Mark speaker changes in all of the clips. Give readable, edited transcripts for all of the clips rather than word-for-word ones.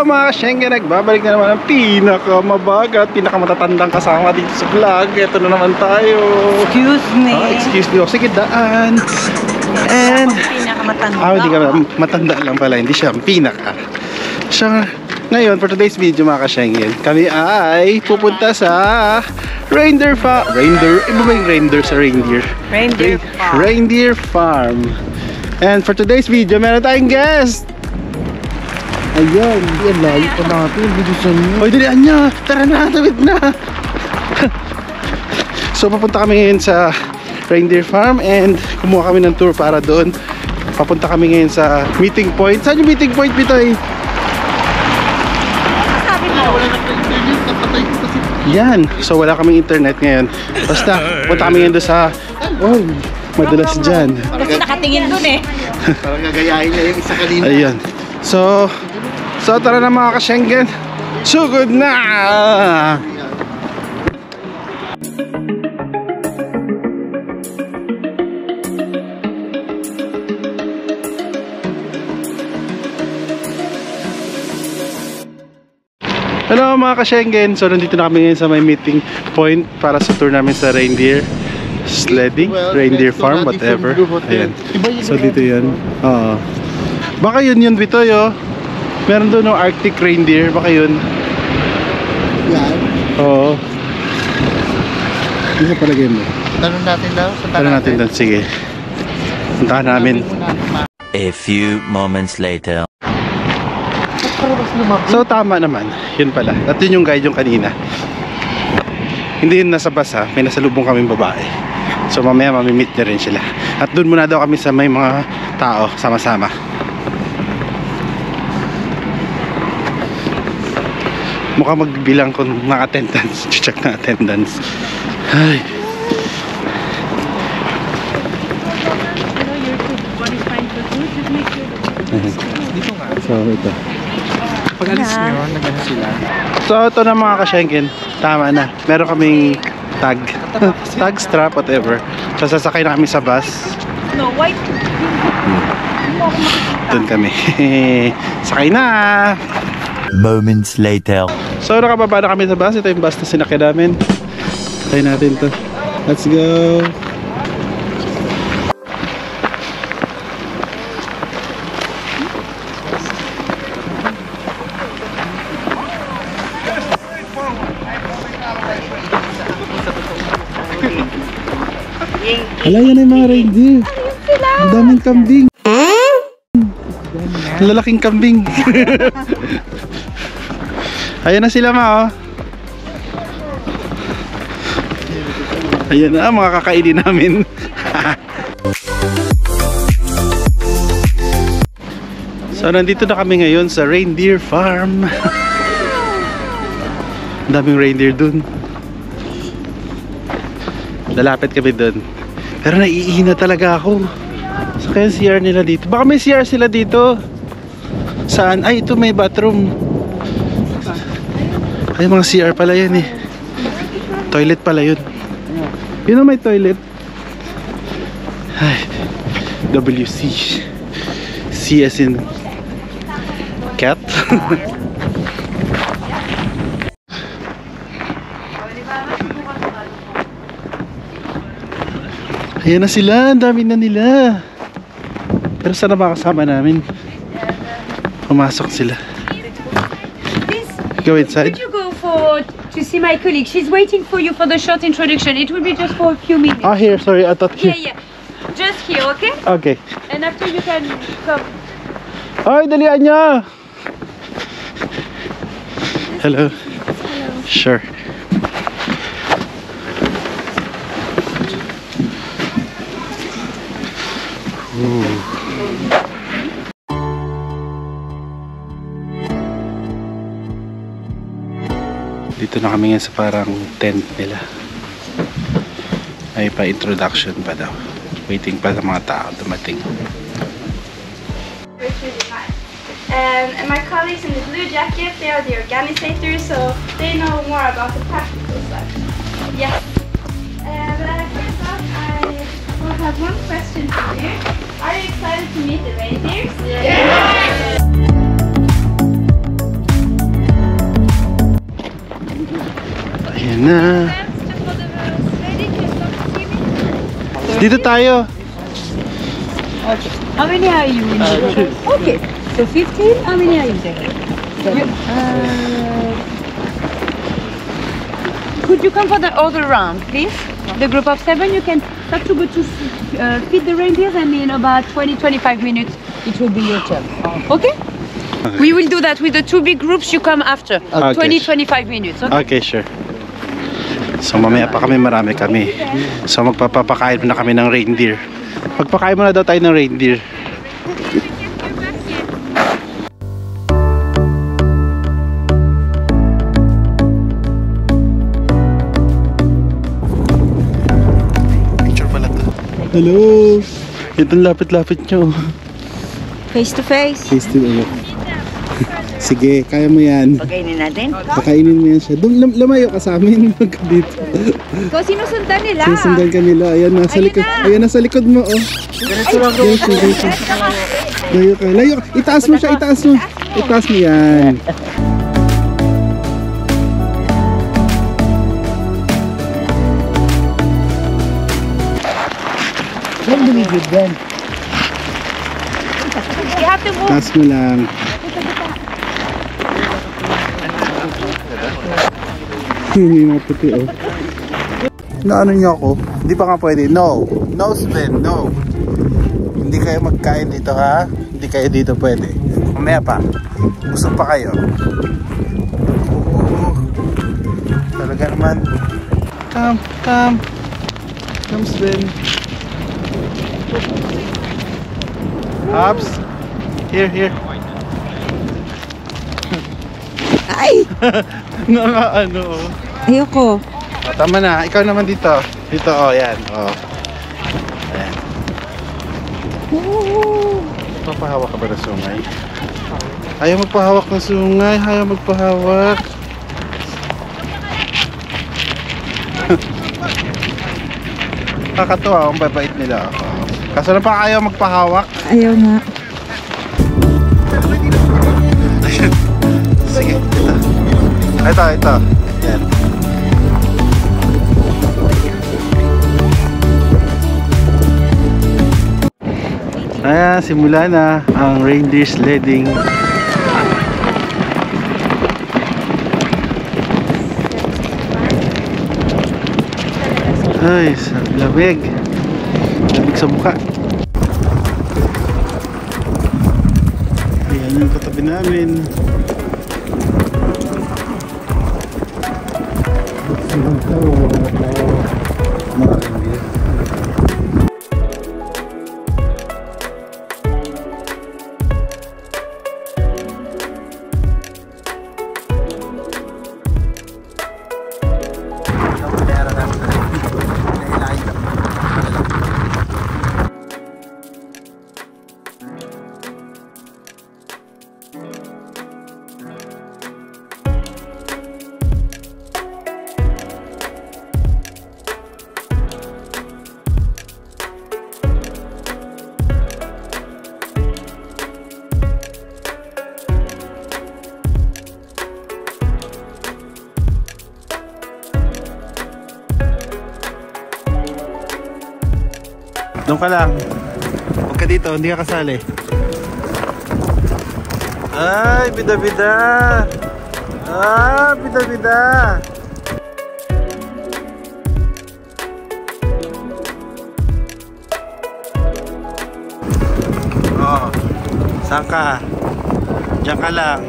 Speaker 1: Hello mga Schengen, nagbabalik na naman ang pinakamabaga at pinakamatatandang kasama dito sa vlog. Ito na naman tayo.
Speaker 2: Excuse me.
Speaker 1: Excuse me. Sige, daan. And
Speaker 2: pinakamatanda.
Speaker 1: hindi ka matanda lang pala. Hindi siya ang pinaka. Siya, ngayon, for today's video mga Schengen, kami ay pupunta sa reindeer farm. Iba ba yung reindeer sa reindeer?
Speaker 2: Reindeer farm.
Speaker 1: Reindeer farm. And for today's video, meron tayong guest. Ayan, yan layo pa natin. Bidusan nyo. Hoy, dalian niya. Tara na, tawid na. So, papunta kami ngayon sa reindeer farm and kumuha kami ng tour para doon. Papunta kami ngayon sa meeting point. Saan yung meeting point, Bitoy?
Speaker 2: Sabi mo.
Speaker 1: Yan. So, wala kaming internet ngayon. Basta, punta kami ngayon doon sa... Oh, madalas dyan.
Speaker 2: Kasi nakatingin dun eh.
Speaker 3: Parang gagayahin niya yung isa kanina.
Speaker 1: Ayan. So tara na mga ka-Schengen. Sugod na! Hello mga ka-Schengen. So nandito na kami ngayon sa may meeting point para sa tour namin sa reindeer sledding, reindeer farm, whatever. Ayan. So dito yan. Baka yun Bitoy, oh. Meron doon no Arctic reindeer, baka yun.
Speaker 3: Yan.
Speaker 1: Oo. Hindi sa palagay mo.
Speaker 3: Tanong natin daw.
Speaker 1: Tanong natin doon, sige. Puntahan namin.
Speaker 4: A few moments later.
Speaker 1: So tama naman, yun pala. At yun yung guide yung kanina. Hindi yun nasa bus ha, may nasalubong kaming babae. So mamaya mamimit niya rin sila. At doon muna daw kami sa may mga tao sama-sama. Mukhang magbilang kung naka-attendance. Check na attendance. Ay. So ito.
Speaker 3: Pag alis nyo, nag-ano sila.
Speaker 1: So ito na mga ka-Schengen. Tama na. Meron kaming tag. Tag strap, whatever. So sasakay na kami sa bus.
Speaker 2: No, white.
Speaker 1: Doon kami. Sakay na!
Speaker 4: Moments later.
Speaker 1: So nakababa na kami sa bus. Ito yung bus na sinakay namin. Sakay natin to. Let's go! Hala, yan ay mga reindeer. Ang daming kambing. Lalaking kambing. Ayan na sila ma, oh. Ayan na, mga kakainin namin. So nandito na kami ngayon sa reindeer farm. Ang daming reindeer dun. Lalapit kami dun. Pero naiihina talaga ako. So kaya CR nila dito. Baka may CR sila dito. Saan? Ay, ito may bathroom. Ay, mga CR pala yan eh. Toilet pala yun. Yun na may toilet. Ay, WC. C as in cat. Ayan na sila, ang dami na nila. Pero sana makasama namin. Pumasok sila. Go inside.
Speaker 5: Could you go to see my colleague? She's waiting for you for the short introduction. It will be just for a few minutes.
Speaker 1: Ah, here, sorry, I thought here.
Speaker 5: Yeah. Just here, okay?
Speaker 1: Okay.
Speaker 5: And after you can come.
Speaker 1: Ay, dalian niya! Hello. Sure. Dito na kami ngayon sa parang tent nila. May pa-introduction pa daw. Waiting pa sa mga tao dumating.
Speaker 6: And my colleagues in the blue jacket, they are the organizers, so they know more about the practical stuff. Yes. But first off, I will have one question for you. Are you excited to meet the reindeers? Yeah!
Speaker 1: na. Dito tayo.
Speaker 5: How many are you in the group? Okay, so 15. How many are you there? Could you come for the other round, please? The group of 7, you can start to go to feed the reindeers, and in about 20-25 minutes, it will be your turn. Okay? We will do that with the 2 big groups. You come after.
Speaker 1: Okay.
Speaker 5: 20-25 minutes. Okay?
Speaker 1: Okay, sure. So mamaya pa kami, marami kami. So magpapakain na kami ng reindeer. Magpakain muna daw tayo ng reindeer. Picture pala to. Hello! Itong lapit-lapit nyo.
Speaker 2: Face to face.
Speaker 1: Face to face. Sige, kaya mo yan.
Speaker 2: Pagkainin natin.
Speaker 1: Pakainin mo yan siya. Doon, lumayo ka sa amin. Huwag ka dito.
Speaker 2: So, sinusundan nila.
Speaker 1: Sisundan ka nila. Ayan, nasa likod. Ayan, nasa likod mo, oh. Ganito. Layo ka. Layo ka. Itaas mo siya, itaas mo. Itaas mo yan.
Speaker 2: You have to move.
Speaker 1: Taas mo lang. Hindi mga puti, oh. Naano niyo ako? Hindi pa nga pwede. No. No, Sven. No. Hindi kayo magkain dito, ha? Hindi kayo dito pwede. Mamaya pa. Gusto pa kayo. Talaga naman. Come, come. Come, Sven. Hops. Here, here.
Speaker 2: Ay!
Speaker 1: Ano?
Speaker 2: Ayoko.
Speaker 1: Oh, tama na. Ikaw naman dito. Dito, oh, yan. Oh. Ayan. Magpapahawak ka ba ng sungay? Ayaw magpahawak ng sungay. Ayaw magpahawak. Kakatuwa, ang babait nila. Oh. Kaso na pa ayaw magpahawak.
Speaker 2: Ayaw nga.
Speaker 1: Sige, ito. Ito. Yan. Ayan, simula na ang reindeer sledding. Ay, lamig. Lamig sa mukha. Ayan yung katabi namin. Mga reindeer. Doon ka lang. Huwag ka dito, hindi ka kasali. Ay, bida-bida. Ah, bida-bida. Oh, saan ka? Diyan ka lang.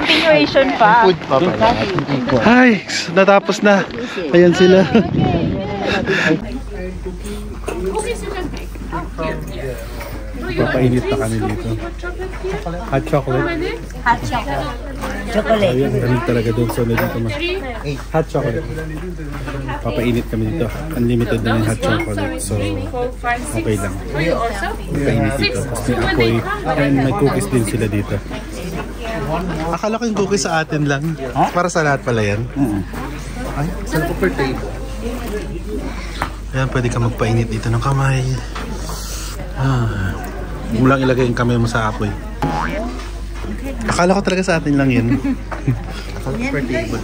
Speaker 2: continuation pa.
Speaker 3: Food pa pala. Ikot.
Speaker 1: Ay, natapos na. Ayan sila. Papainit na kami dito. Hot chocolate.
Speaker 2: Hot chocolate. Chocolate.
Speaker 1: Ayun, ganun talaga doon. So, dito mas hot chocolate. Papainit kami dito. Unlimited na yung hot chocolate. So, okay lang. Papainit dito. Tapos may apoy. And may cookies din sila dito. Akala ko yung cookies sa atin lang. Para sa lahat pala yan. Ay, saan ko per table? Ayan, pwede ka magpainit dito ng kamay. Mulang ilagay yung kamay mo sa apoy. Akala ko talaga sa atin lang yun. Akala ko per table.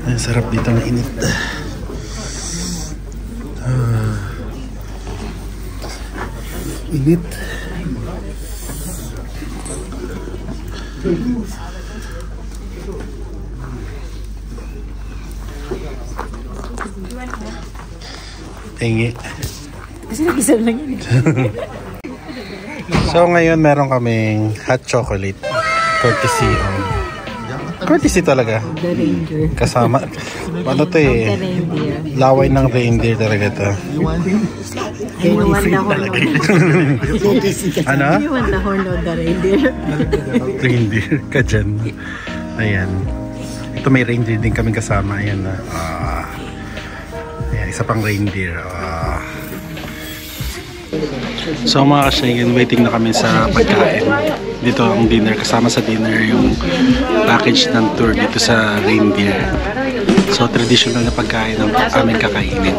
Speaker 1: Ay, sarap dito na init. Init. Tingi. So ngayon meron kaming hot chocolate courtesy talaga kasama ano to eh, laway ng reindeer talaga to. Ano? Reindeer ka dyan. Ayan, ito may reindeer din kaming kasama. Ayan na isa pang reindeer. So mga ka-Schengen, waiting na kami sa pagkain. Dito ang dinner, kasama sa dinner yung package ng tour dito sa reindeer. So traditional na pagkain ang aming kakainin.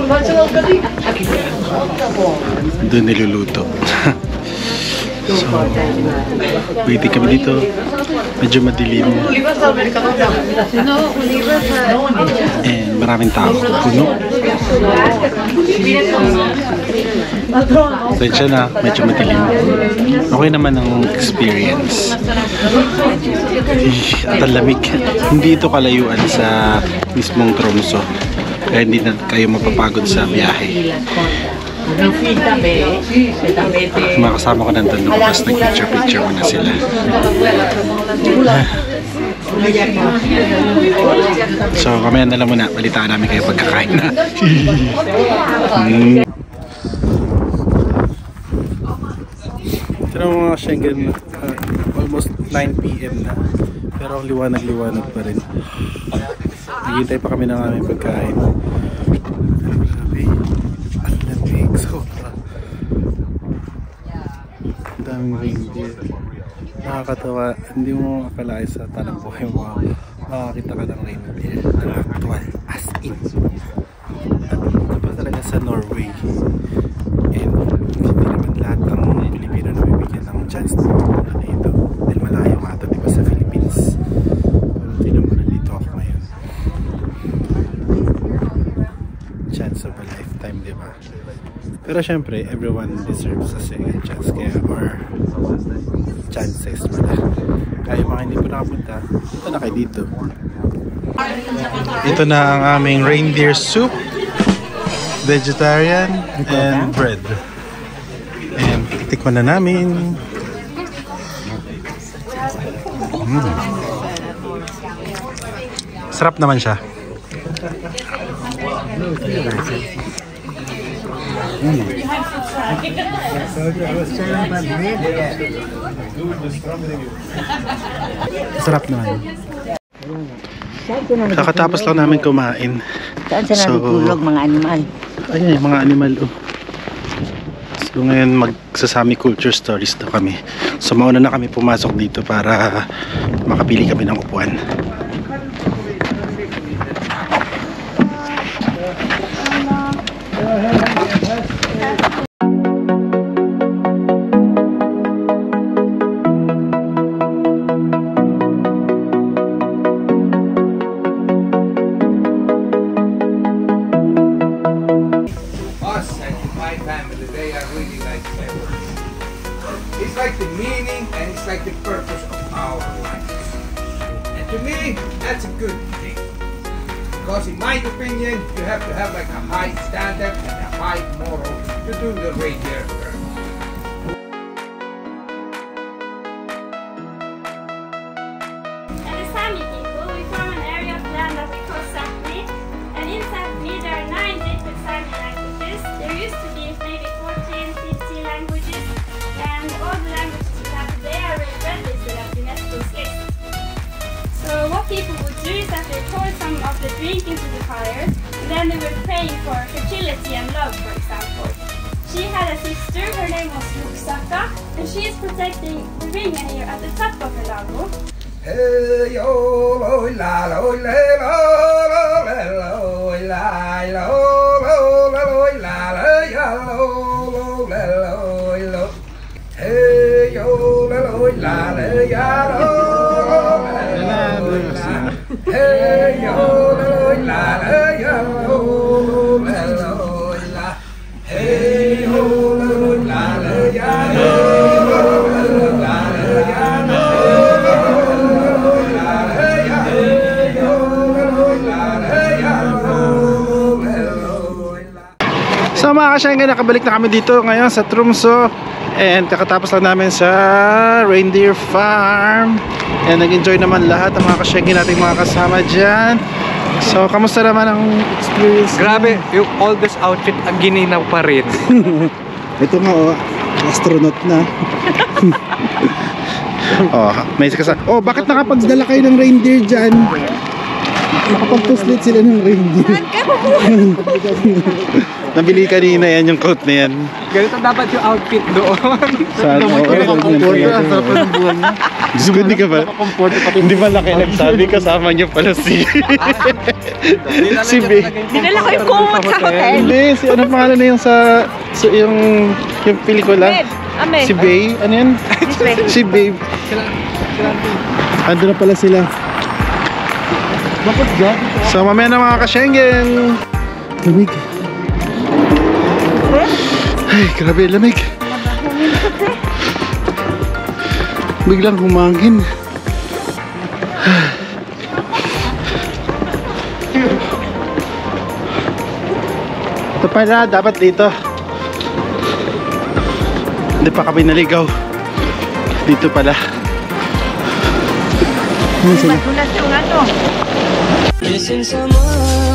Speaker 1: Doon niluluto. So waiting kami dito. Medyo madilim. And maraming tao. Puno. Sensya na, medyo madilim. Okay naman ang experience. At ang lamig. Hindi ito kalayuan sa mismong Tromso. Kaya hindi na kayo mapapagod sa biyahe. Mga kasama ko nandun, tapos nag-picture-picture muna sila. So mamaya na lang muna, balitaan namin kayo pagkakain na. Ito na mga Schengen, almost 9 PM na, pero liwanag-liwanag pa rin. Naghihintay pa kami ng aming pagkain. Ang daming reindeer. Nakakatawa. Hindi mo akalain sa tanang buhay mo makakita ka ng reindeer na actual as in. At ito pa talaga sa Norway. And hindi naman lahat ng Pilipino na bibigyan ng chance na pumunta dito. Dahil malayo nga ito, diba, sa Philippines. Pero tingnan mo na dito ako ngayon. Chance of a lifetime, diba? Pero syempre, everyone deserves a second chance kaya, or chances pala. Kaya mga hindi po nakapunta, punta na kayo dito. Ito na ang aming reindeer soup, vegetarian, and bread. And tikman na namin. Sarap naman siya. Sarap naman. Kakatapos lang namin kumain.
Speaker 2: Saan sila natutulog mga animal?
Speaker 1: Ayun yung mga animal. So ngayon magsasami culture stories na kami. So mauna na kami pumasok dito para makapili kami ng upuan.
Speaker 7: It's like the meaning and it's like the purpose of our life. And to me, that's a good thing. Because in my opinion, you have to have like a high standard and a high moral to do the reindeer work.
Speaker 6: they poured some of the drink into the fire, and then they were praying for fertility and love, for example. She had a sister, her name was Luksaka, and she is protecting the ring here at the top of the lago.
Speaker 7: Hey yo, lo la lo le lo lo le lo la lo lo lo la la ya lo lo le lo lo. Hey yo, lo la le ya lo lo la. Hey yo, lo la le ya lo lo la. Hey yo, lo la le ya lo lo la ya lo.
Speaker 1: So mga ka-Schengen, nakabalik na kami dito ngayon sa Tromsø. And kakatapos lang namin sa reindeer farm. And nag-enjoy naman lahat ng mga ka-Schengen nating mga kasama dyan. So kamusta naman ang experience?
Speaker 3: Grabe, yung oldest outfit ang gininaw pa rin.
Speaker 1: Ito nga oh, astronaut na. Oh, may kasama. Oh, bakit nakapagdala kayo ng reindeer dyan? Nakapag-tuslit sila ng reindeer. Nabili kanina yan yung coat na yan.
Speaker 3: Ganito dapat yung outfit doon.
Speaker 1: Saan? Diyos ko, hindi ka ba? Hindi ba laki nagsabi kasama niyo pala si Bay.
Speaker 2: Dinala ko yung kumot sa hotel.
Speaker 1: Hindi, si ano pangalan na yung sa yung pelikula? Si Bay, ano yan? Si Babe. Ando na pala sila. So mamaya na mga ka-Schengen. Lamig. Ay, grabe lamig. Biglang humangin. Ito pala, dapat dito. Hindi pa kami naligaw. Dito pala.
Speaker 2: Magulas yung ano.
Speaker 8: Missing someone